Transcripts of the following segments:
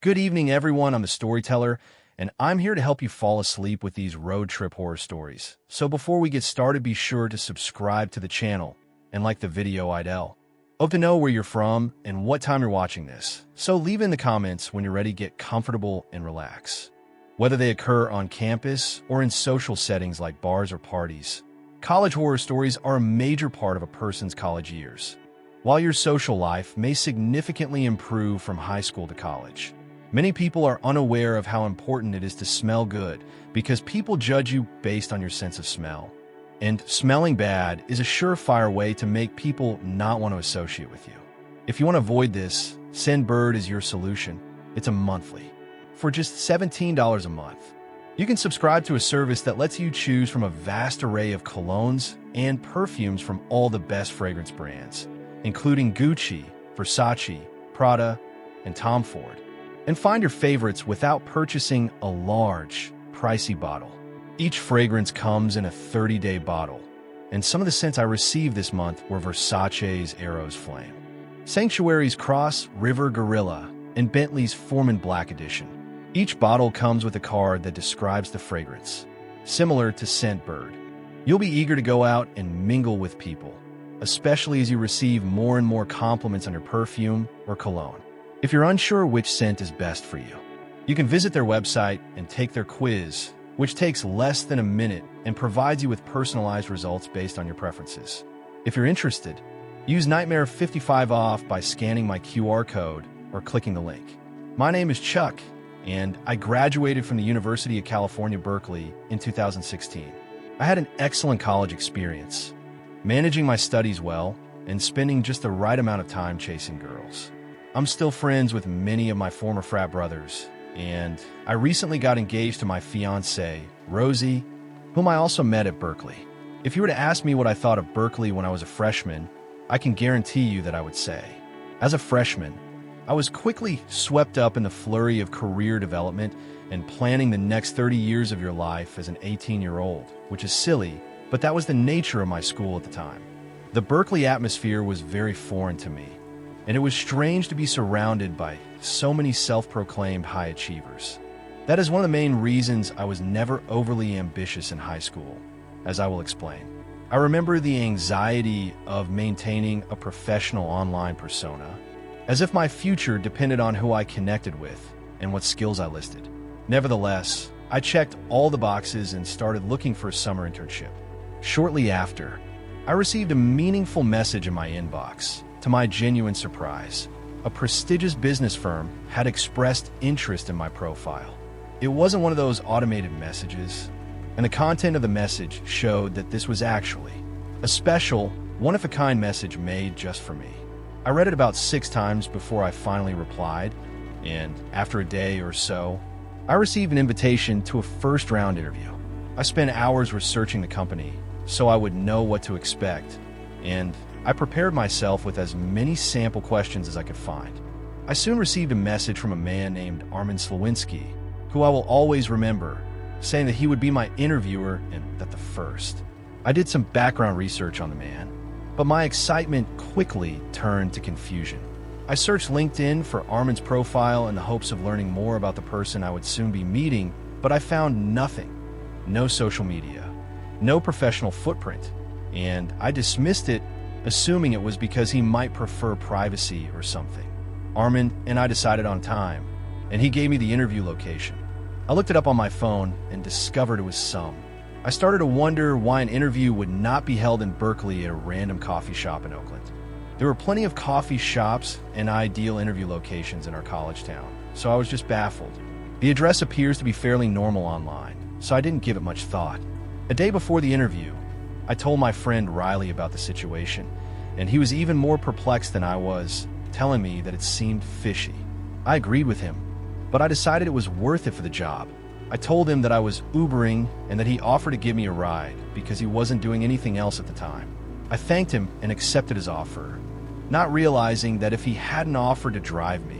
Good evening, everyone. I'm the Storyteller, and I'm here to help you fall asleep with these road trip horror stories. So before we get started, be sure to subscribe to the channel and like the video Idel. Hope to know where you're from and what time you're watching this. So leave in the comments when you're ready to get comfortable and relax. Whether they occur on campus or in social settings like bars or parties, college horror stories are a major part of a person's college years. While your social life may significantly improve from high school to college, many people are unaware of how important it is to smell good because people judge you based on your sense of smell. And smelling bad is a surefire way to make people not want to associate with you. If you want to avoid this, Scentbird is your solution. It's a monthly. For just $17 a month, you can subscribe to a service that lets you choose from a vast array of colognes and perfumes from all the best fragrance brands, including Gucci, Versace, Prada, and Tom Ford. And find your favorites without purchasing a large, pricey bottle. Each fragrance comes in a 30-day bottle, and some of the scents I received this month were Versace's Eros Flame, Sanctuary's Cross River Gorilla, and Bentley's Foreman Black Edition. Each bottle comes with a card that describes the fragrance, similar to Scentbird. You'll be eager to go out and mingle with people, especially as you receive more and more compliments on your perfume or cologne. If you're unsure which scent is best for you, you can visit their website and take their quiz, which takes less than a minute and provides you with personalized results based on your preferences. If you're interested, use Nightmare 55 off by scanning my QR code or clicking the link. My name is Chuck, and I graduated from the University of California, Berkeley in 2016. I had an excellent college experience, managing my studies well and spending just the right amount of time chasing girls. I'm still friends with many of my former frat brothers, and I recently got engaged to my fiancée, Rosie, whom I also met at Berkeley. If you were to ask me what I thought of Berkeley when I was a freshman, I can guarantee you that I would say, as a freshman, I was quickly swept up in the flurry of career development and planning the next 30 years of your life as an 18-year-old, which is silly, but that was the nature of my school at the time. The Berkeley atmosphere was very foreign to me, and it was strange to be surrounded by so many self-proclaimed high achievers. That is one of the main reasons I was never overly ambitious in high school, as I will explain. I remember the anxiety of maintaining a professional online persona, as if my future depended on who I connected with and what skills I listed. Nevertheless, I checked all the boxes and started looking for a summer internship. Shortly after, I received a meaningful message in my inbox. To my genuine surprise, a prestigious business firm had expressed interest in my profile. It wasn't one of those automated messages, and the content of the message showed that this was actually a special, one-of-a-kind message made just for me. I read it about 6 times before I finally replied, and after a day or so, I received an invitation to a first-round interview. I spent hours researching the company so I would know what to expect, and I prepared myself with as many sample questions as I could find. I soon received a message from a man named Armin Slawinski, who I will always remember, saying that he would be my interviewer and that the first. I did some background research on the man, but my excitement quickly turned to confusion. I searched LinkedIn for Armin's profile in the hopes of learning more about the person I would soon be meeting, but I found nothing. No social media, no professional footprint, and I dismissed it, assuming it was because he might prefer privacy or something. Armin and I decided on time, and he gave me the interview location. I looked it up on my phone and discovered it was some. I started to wonder why an interview would not be held in Berkeley at a random coffee shop in Oakland. There were plenty of coffee shops and ideal interview locations in our college town, so I was just baffled. The address appears to be fairly normal online, so I didn't give it much thought. A day before the interview, I told my friend Riley about the situation, and he was even more perplexed than I was, telling me that it seemed fishy. I agreed with him, but I decided it was worth it for the job. I told him that I was Ubering and that he offered to give me a ride because he wasn't doing anything else at the time. I thanked him and accepted his offer, not realizing that if he hadn't offered to drive me,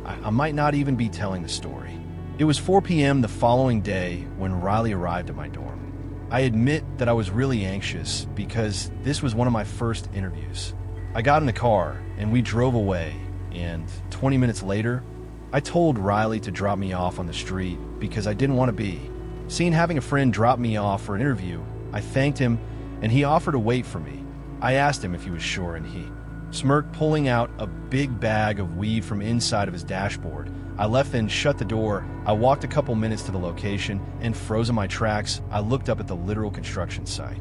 I might not even be telling the story. It was 4 p.m. the following day when Riley arrived at my dorm. I admit that I was really anxious because this was one of my first interviews. I got in the car and we drove away, and 20 minutes later, I told Riley to drop me off on the street because I didn't want to be. Seeing having a friend drop me off for an interview, I thanked him and he offered to wait for me. I asked him if he was sure and he smirked, pulling out a big bag of weed from inside of his dashboard. I left and shut the door. I walked a couple minutes to the location and, froze in my tracks, I looked up at the literal construction site.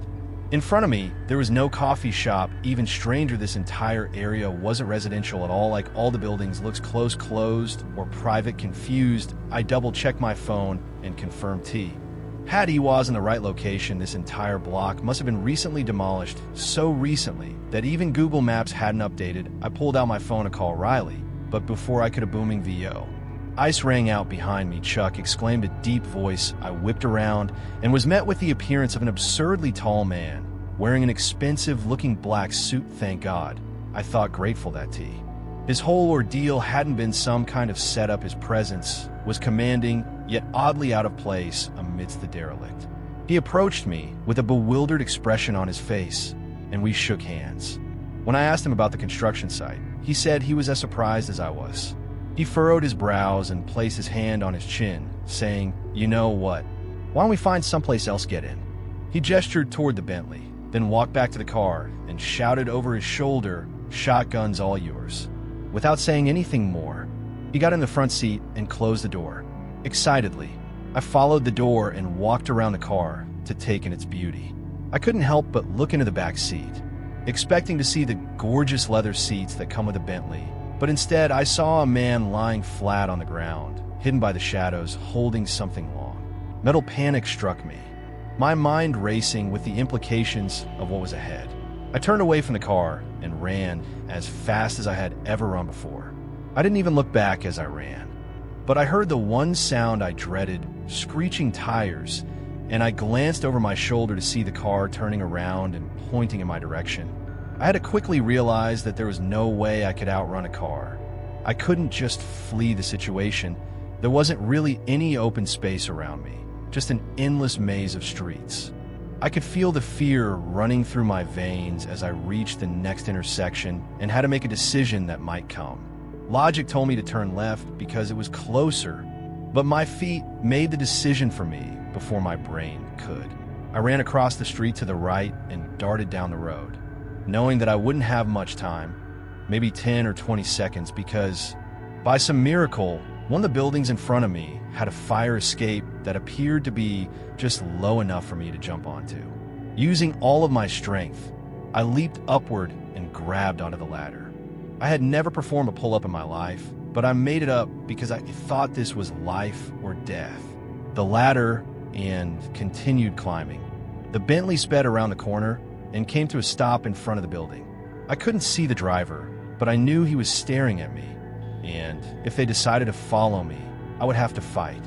In front of me, there was no coffee shop. Even stranger, this entire area wasn't residential at all. Like all the buildings looks closed or private. Confused, I double-checked my phone and confirmed He was in the right location. This entire block must have been recently demolished, so recently that even Google Maps hadn't updated. I pulled out my phone to call Riley, but before I could, a booming VO Ice rang out behind me. Chuck, exclaimed a deep voice. I whipped around and was met with the appearance of an absurdly tall man, wearing an expensive-looking black suit. Thank God, I thought, grateful that his whole ordeal hadn't been some kind of setup. His presence was commanding, yet oddly out of place amidst the derelict. He approached me with a bewildered expression on his face, and we shook hands. When I asked him about the construction site, he said he was as surprised as I was. He furrowed his brows and placed his hand on his chin, saying, "You know what? Why don't we find someplace else to get in?" He gestured toward the Bentley, then walked back to the car and shouted over his shoulder, "Shotgun's all yours." Without saying anything more, he got in the front seat and closed the door. Excitedly, I followed the door and walked around the car to take in its beauty. I couldn't help but look into the back seat, expecting to see the gorgeous leather seats that come with a Bentley. But instead, I saw a man lying flat on the ground, hidden by the shadows, holding something long. Mental panic struck me, my mind racing with the implications of what was ahead. I turned away from the car and ran as fast as I had ever run before. I didn't even look back as I ran, but I heard the one sound I dreaded, screeching tires, and I glanced over my shoulder to see the car turning around and pointing in my direction. I had to quickly realize that there was no way I could outrun a car. I couldn't just flee the situation. There wasn't really any open space around me, just an endless maze of streets. I could feel the fear running through my veins as I reached the next intersection and had to make a decision that might come. Logic told me to turn left because it was closer, but my feet made the decision for me before my brain could. I ran across the street to the right and darted down the road, knowing that I wouldn't have much time, maybe 10 or 20 seconds, because by some miracle, one of the buildings in front of me had a fire escape that appeared to be just low enough for me to jump onto. Using all of my strength, I leaped upward and grabbed onto the ladder. I had never performed a pull-up in my life, but I made it up because I thought this was life or death. The ladder, and continued climbing. The Bentley sped around the corner and came to a stop in front of the building. I couldn't see the driver, but I knew he was staring at me, and if they decided to follow me, I would have to fight.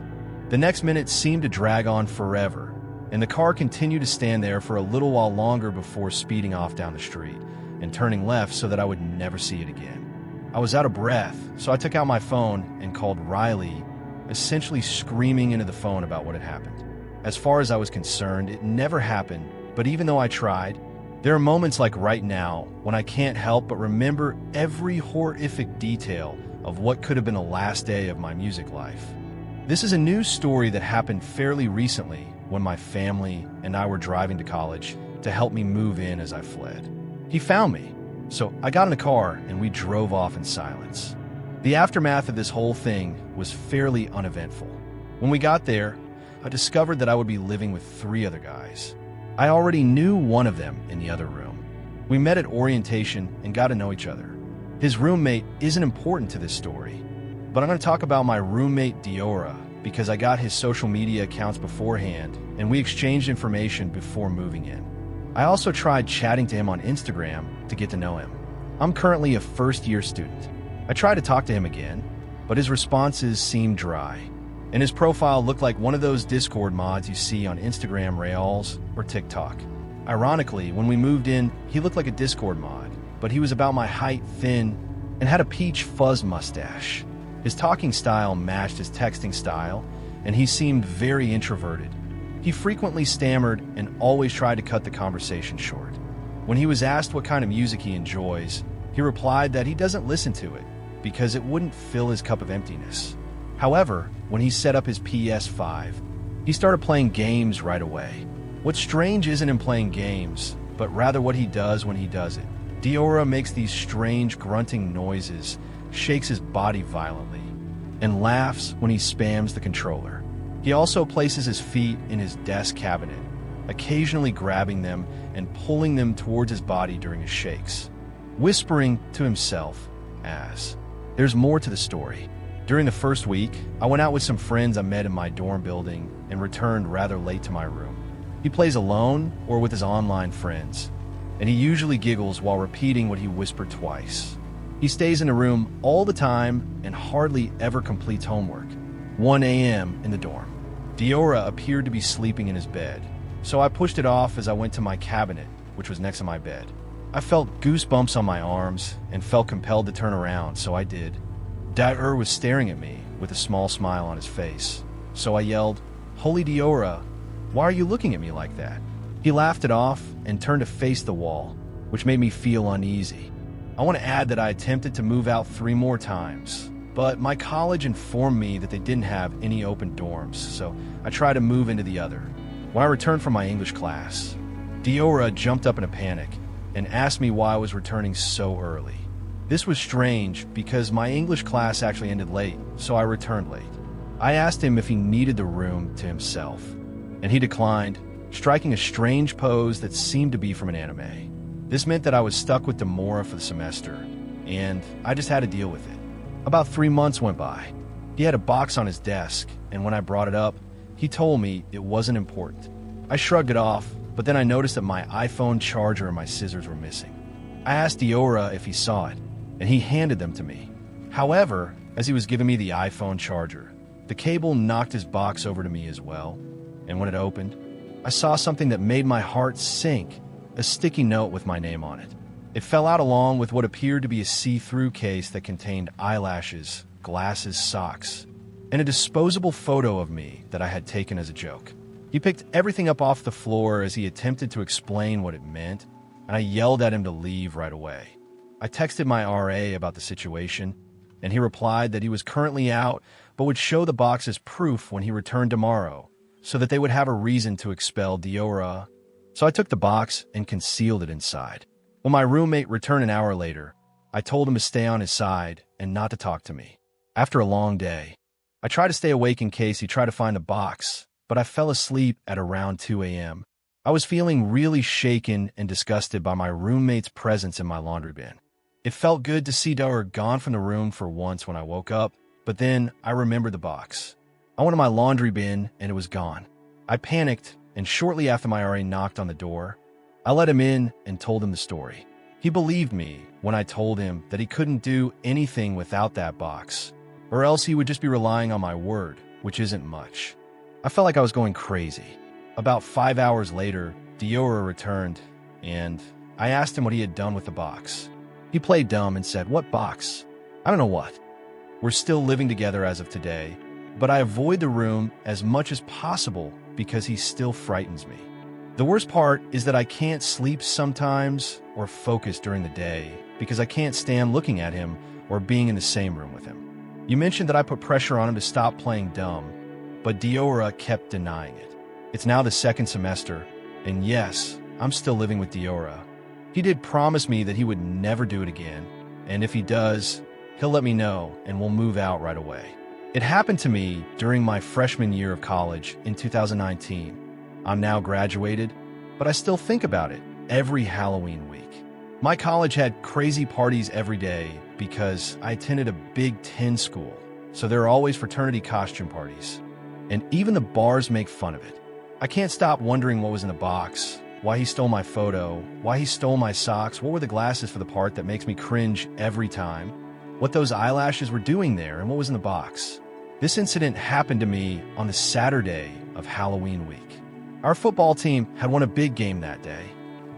The next minute seemed to drag on forever, and the car continued to stand there for a little while longer before speeding off down the street and turning left so that I would never see it again. I was out of breath, so I took out my phone and called Riley, essentially screaming into the phone about what had happened. As far as I was concerned, it never happened, but even though I tried, there are moments like right now when I can't help but remember every horrific detail of what could have been the last day of my music life. This is a news story that happened fairly recently when my family and I were driving to college to help me move in as I fled. He found me, so I got in the car and we drove off in silence. The aftermath of this whole thing was fairly uneventful. When we got there, I discovered that I would be living with 3 other guys. I already knew one of them in the other room. We met at orientation and got to know each other. His roommate isn't important to this story, but I'm going to talk about my roommate Diora because I got his social media accounts beforehand and we exchanged information before moving in. I also tried chatting to him on Instagram to get to know him. I'm currently a first-year student. I tried to talk to him again, but his responses seemed dry, and his profile looked like one of those Discord mods you see on Instagram Reels or TikTok. Ironically, when we moved in, he looked like a Discord mod, but he was about my height, thin, and had a peach fuzz mustache. His talking style matched his texting style, and he seemed very introverted. He frequently stammered and always tried to cut the conversation short. When he was asked what kind of music he enjoys, he replied that he doesn't listen to it because it wouldn't fill his cup of emptiness. However, when he set up his PS5, he started playing games right away. What's strange isn't him playing games, but rather what he does when he does it. Diora makes these strange grunting noises, shakes his body violently, and laughs when he spams the controller. He also places his feet in his desk cabinet, occasionally grabbing them and pulling them towards his body during his shakes, whispering to himself as. There's more to the story. During the first week, I went out with some friends I met in my dorm building and returned rather late to my room. He plays alone or with his online friends, and he usually giggles while repeating what he whispered twice. He stays in the room all the time and hardly ever completes homework. 1 a.m. in the dorm. Diora appeared to be sleeping in his bed, so I pushed it off as I went to my cabinet, which was next to my bed. I felt goosebumps on my arms and felt compelled to turn around, so I did. Diora was staring at me with a small smile on his face, so I yelled, "Holy Diora, why are you looking at me like that?" He laughed it off and turned to face the wall, which made me feel uneasy. I want to add that I attempted to move out 3 more times, but my college informed me that they didn't have any open dorms, so I tried to move into the other. When I returned from my English class, Diora jumped up in a panic and asked me why I was returning so early. This was strange because my English class actually ended late, so I returned late. I asked him if he needed the room to himself, and he declined, striking a strange pose that seemed to be from an anime. This meant that I was stuck with Demora for the semester, and I just had to deal with it. About 3 months went by. He had a box on his desk, and when I brought it up, he told me it wasn't important. I shrugged it off, but then I noticed that my iPhone charger and my scissors were missing. I asked Diora if he saw it, and he handed them to me. However, as he was giving me the iPhone charger, the cable knocked his box over to me as well, and when it opened, I saw something that made my heart sink, a sticky note with my name on it. It fell out along with what appeared to be a see-through case that contained eyelashes, glasses, socks, and a disposable photo of me that I had taken as a joke. He picked everything up off the floor as he attempted to explain what it meant, and I yelled at him to leave right away. I texted my RA about the situation, and he replied that he was currently out but would show the box as proof when he returned tomorrow, so that they would have a reason to expel Diora. So I took the box and concealed it inside. When my roommate returned an hour later, I told him to stay on his side and not to talk to me. After a long day, I tried to stay awake in case he tried to find the box, but I fell asleep at around 2 a.m. I was feeling really shaken and disgusted by my roommate's presence in my laundry bin. It felt good to see Diora gone from the room for once when I woke up, but then I remembered the box. I went to my laundry bin and it was gone. I panicked, and shortly after my RA knocked on the door, I let him in and told him the story. He believed me when I told him that he couldn't do anything without that box, or else he would just be relying on my word, which isn't much. I felt like I was going crazy. About 5 hours later, Diora returned, and I asked him what he had done with the box. He played dumb and said, "What box? I don't know what." We're still living together as of today, but I avoid the room as much as possible because he still frightens me. The worst part is that I can't sleep sometimes or focus during the day because I can't stand looking at him or being in the same room with him. You mentioned that I put pressure on him to stop playing dumb, but Diora kept denying it. It's now the 2nd semester, and yes, I'm still living with Diora. He did promise me that he would never do it again, and if he does, he'll let me know and we'll move out right away. It happened to me during my freshman year of college in 2019. I'm now graduated, but I still think about it every Halloween week. My college had crazy parties every day because I attended a Big Ten school, so there are always fraternity costume parties. And even the bars make fun of it. I can't stop wondering what was in the box, why he stole my photo, why he stole my socks, what were the glasses for the part that makes me cringe every time, what those eyelashes were doing there, and what was in the box. This incident happened to me on the Saturday of Halloween week. Our football team had won a big game that day,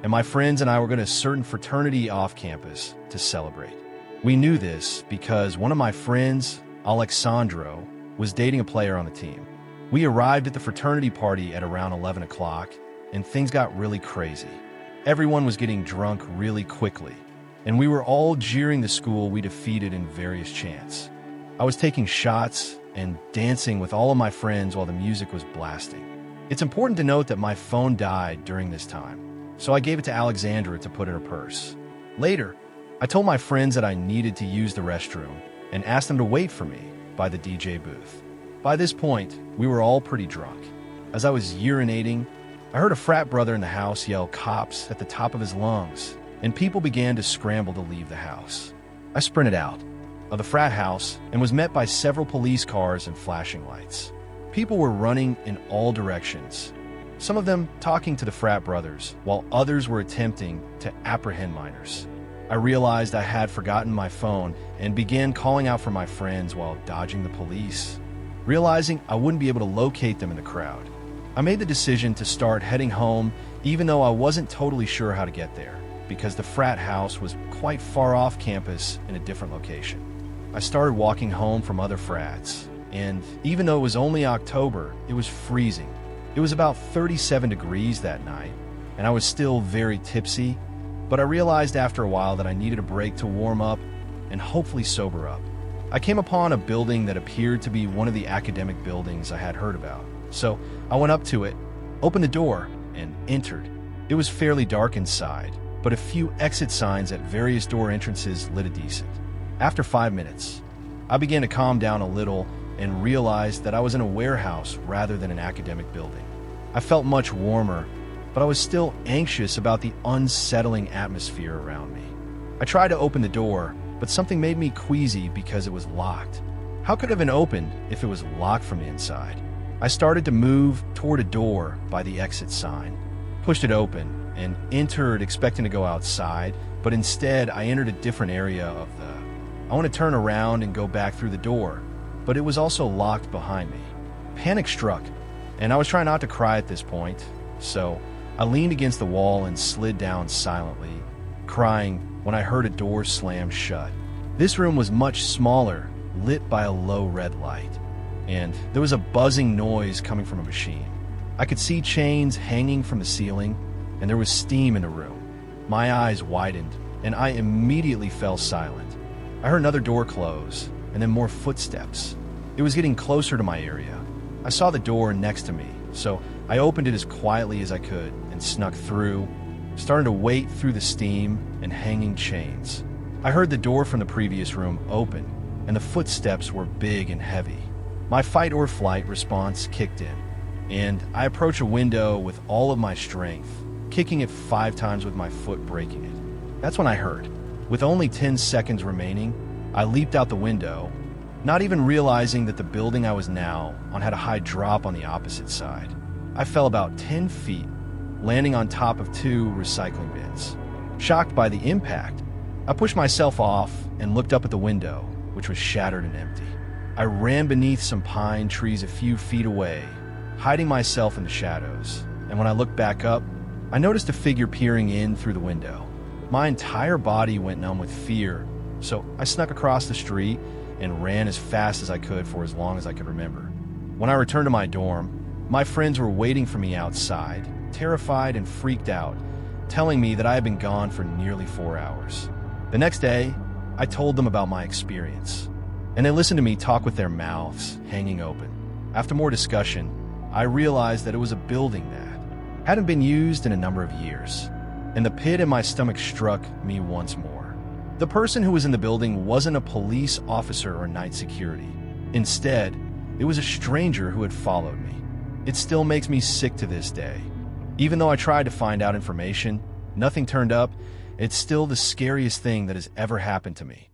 and my friends and I were going to a certain fraternity off campus to celebrate. We knew this because one of my friends, Alexandro, was dating a player on the team. We arrived at the fraternity party at around 11 o'clock, and things got really crazy. Everyone was getting drunk really quickly, and we were all jeering the school we defeated in various chants. I was taking shots and dancing with all of my friends while the music was blasting. It's important to note that my phone died during this time, so I gave it to Alexandra to put in her purse. Later, I told my friends that I needed to use the restroom and asked them to wait for me by the DJ booth. By this point, we were all pretty drunk. As I was urinating, I heard a frat brother in the house yell "cops" at the top of his lungs, and people began to scramble to leave the house. I sprinted out of the frat house and was met by several police cars and flashing lights. People were running in all directions, some of them talking to the frat brothers, while others were attempting to apprehend minors. I realized I had forgotten my phone and began calling out for my friends while dodging the police. Realizing I wouldn't be able to locate them in the crowd, I made the decision to start heading home, even though I wasn't totally sure how to get there, because the frat house was quite far off campus in a different location. I started walking home from other frats, and even though it was only October, it was freezing. It was about 37 degrees that night, and I was still very tipsy, but I realized after a while that I needed a break to warm up and hopefully sober up. I came upon a building that appeared to be one of the academic buildings I had heard about. So I went up to it, opened the door, and entered. It was fairly dark inside, but a few exit signs at various door entrances lit a decent. After 5 minutes, I began to calm down a little and realized that I was in a warehouse rather than an academic building. I felt much warmer, but I was still anxious about the unsettling atmosphere around me. I tried to open the door, but something made me queasy because it was locked. How could it have been opened if it was locked from the inside? I started to move toward a door by the exit sign, pushed it open, and entered expecting to go outside, but instead I entered a different area of the... I want to turn around and go back through the door, but it was also locked behind me. Panic struck, and I was trying not to cry at this point, so I leaned against the wall and slid down silently, crying when I heard a door slam shut. This room was much smaller, lit by a low red light, and there was a buzzing noise coming from a machine. I could see chains hanging from the ceiling, and there was steam in the room. My eyes widened, and I immediately fell silent. I heard another door close, and then more footsteps. It was getting closer to my area. I saw the door next to me, so I opened it as quietly as I could and snuck through, starting to wade through the steam and hanging chains. I heard the door from the previous room open, and the footsteps were big and heavy. My fight or flight response kicked in, and I approached a window with all of my strength, kicking it 5 times with my foot, breaking it. That's when I heard. With only 10 seconds remaining, I leaped out the window, not even realizing that the building I was now on had a high drop on the opposite side. I fell about 10 feet, landing on top of 2 recycling bins. Shocked by the impact, I pushed myself off and looked up at the window, which was shattered and empty. I ran beneath some pine trees a few feet away, hiding myself in the shadows, and when I looked back up, I noticed a figure peering in through the window. My entire body went numb with fear, so I snuck across the street and ran as fast as I could for as long as I could remember. When I returned to my dorm, my friends were waiting for me outside, terrified and freaked out, telling me that I had been gone for nearly 4 hours. The next day, I told them about my experience, and they listened to me talk with their mouths hanging open. After more discussion, I realized that it was a building that hadn't been used in a number of years, and the pit in my stomach struck me once more. The person who was in the building wasn't a police officer or night security. Instead, it was a stranger who had followed me. It still makes me sick to this day. Even though I tried to find out information, nothing turned up. It's still the scariest thing that has ever happened to me.